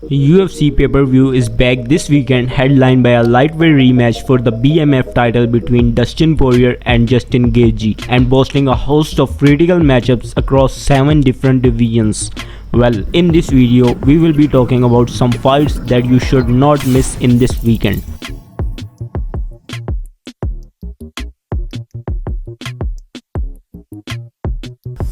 UFC pay-per-view is back this weekend, headlined by a lightweight rematch for the BMF title between Dustin Poirier and Justin Gaethje, and boasting a host of critical matchups across 7 different divisions. Well, in this video, we will be talking about some fights that you should not miss in this weekend.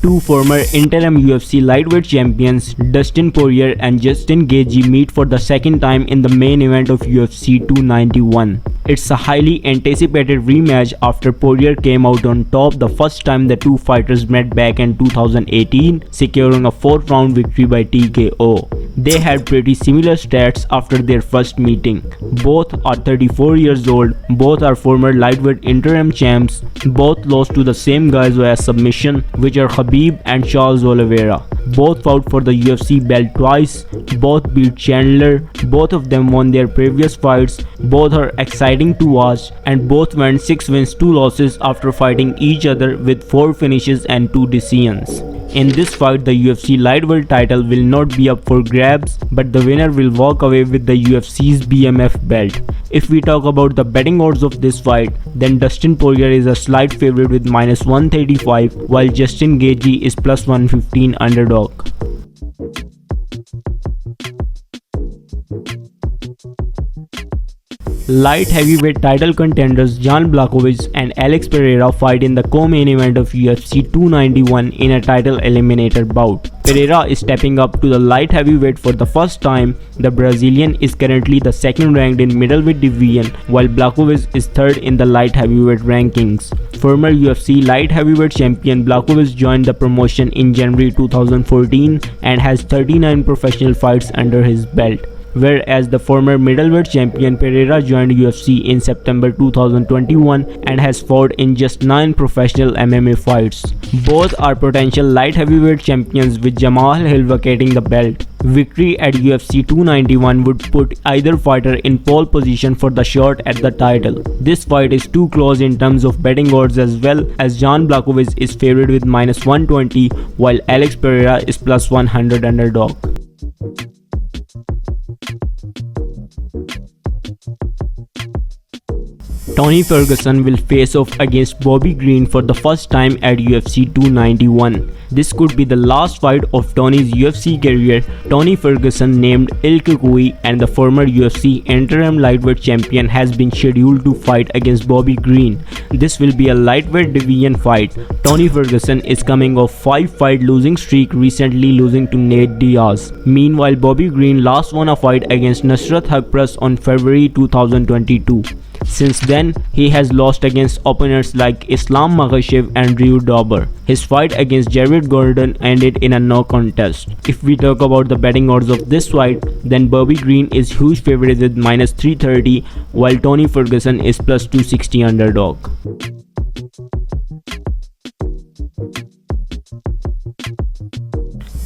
Two former interim UFC lightweight champions, Dustin Poirier and Justin Gaethje, meet for the second time in the main event of UFC 291. It's a highly anticipated rematch after Poirier came out on top the first time the two fighters met back in 2018, securing a 4th round victory by TKO. They had pretty similar stats after their first meeting. Both are 34 years old, both are former lightweight interim champs, both lost to the same guys via submission, which are Khabib and Charles Oliveira. Both fought for the UFC belt twice, both beat Chandler, both of them won their previous fights, both are exciting to watch, and both went 6 wins 2 losses after fighting each other with 4 finishes and 2 decisions. In this fight, the UFC lightweight title will not be up for grabs, but the winner will walk away with the UFC's BMF belt. If we talk about the betting odds of this fight, then Dustin Poirier is a slight favorite with -135, while Justin Gaethje is +115 underdog. Light heavyweight title contenders Jan Blockowitz and Alex Pereira fight in the co-main event of UFC 291 in a title eliminator bout. Pereira is stepping up to the light heavyweight for the first time. The Brazilian is currently the 2nd ranked in middleweight division, while Blockowitz is 3rd in the light heavyweight rankings. Former UFC light heavyweight champion Blockowitz joined the promotion in January 2014 and has 39 professional fights under his belt, whereas the former middleweight champion Pereira joined UFC in September 2021 and has fought in just 9 professional MMA fights. Both are potential light heavyweight champions, with Jamal Hill vacating the belt. Victory at UFC 291 would put either fighter in pole position for the shot at the title. This fight is too close in terms of betting odds as well, as Jan Blockowitz is favored with -120 while Alex Pereira is +100 underdog. Tony Ferguson will face off against Bobby Green for the first time at UFC 291. This could be the last fight of Tony's UFC career. Tony Ferguson, named Il Kukui and the former UFC interim lightweight champion, has been scheduled to fight against Bobby Green. This will be a lightweight division fight. Tony Ferguson is coming off 5-fight losing streak, recently losing to Nate Diaz. Meanwhile, Bobby Green last won a fight against Nasrat Haqparast on February 2022. Since then, he has lost against opponents like Islam Makhachev and Drew Dober. His fight against Jared Gordon ended in a no contest. If we talk about the betting odds of this fight, then Bobby Green is huge favorite with -330, while Tony Ferguson is +260 underdog.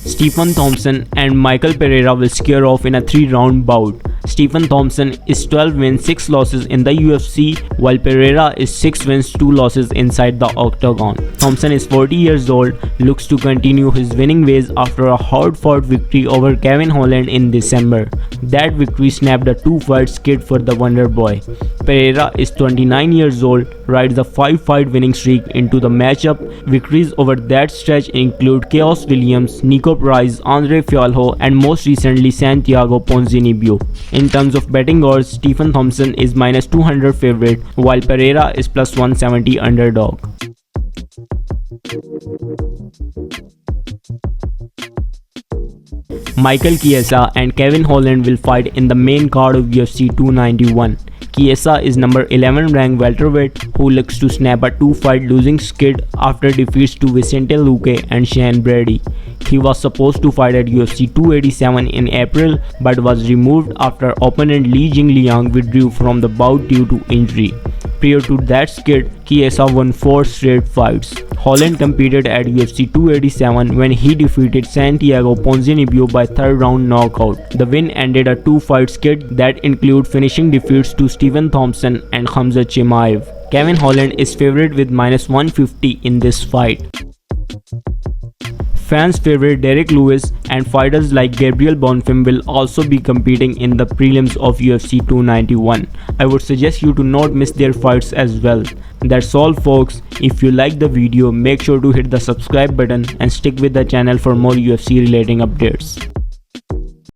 Stephen Thompson and Michael Pereira will square off in a 3-round bout. Stephen Thompson is 12 wins 6 losses in the UFC, while Pereira is 6 wins 2 losses inside the octagon. Thompson is 40 years old, looks to continue his winning ways after a hard-fought victory over Kevin Holland in December. That victory snapped a 2-fight skid for the Wonder Boy. Pereira is 29 years old, rides a 5-fight winning streak into the matchup. Victories over that stretch include Chaos Williams, Nico Price, Andre Fialho, and most recently Santiago Ponzinibbio. In terms of betting odds, Stephen Thompson is -200 favorite, while Pereira is +170 underdog. Michael Chiesa and Kevin Holland will fight in the main card of UFC 291. Chiesa is number 11 ranked welterweight who looks to snap a 2-fight losing skid after defeats to Vicente Luque and Shane Brady. He was supposed to fight at UFC 287 in April but was removed after opponent Li Jingliang withdrew from the bout due to injury. Prior to that skid, Chiesa won 4 straight fights. Holland competed at UFC 287 when he defeated Santiago Ponzinibbio by 3rd round knockout. The win ended a 2-fight skid that include finishing defeats to Stephen Thompson and Khamzat Chimaev. Kevin Holland is favored with -150 in this fight. Fans' favorite Derek Lewis and fighters like Gabriel Bonfim will also be competing in the prelims of UFC 291. I would suggest you to not miss their fights as well. That's all folks. If you like the video, make sure to hit the subscribe button and stick with the channel for more UFC relating updates.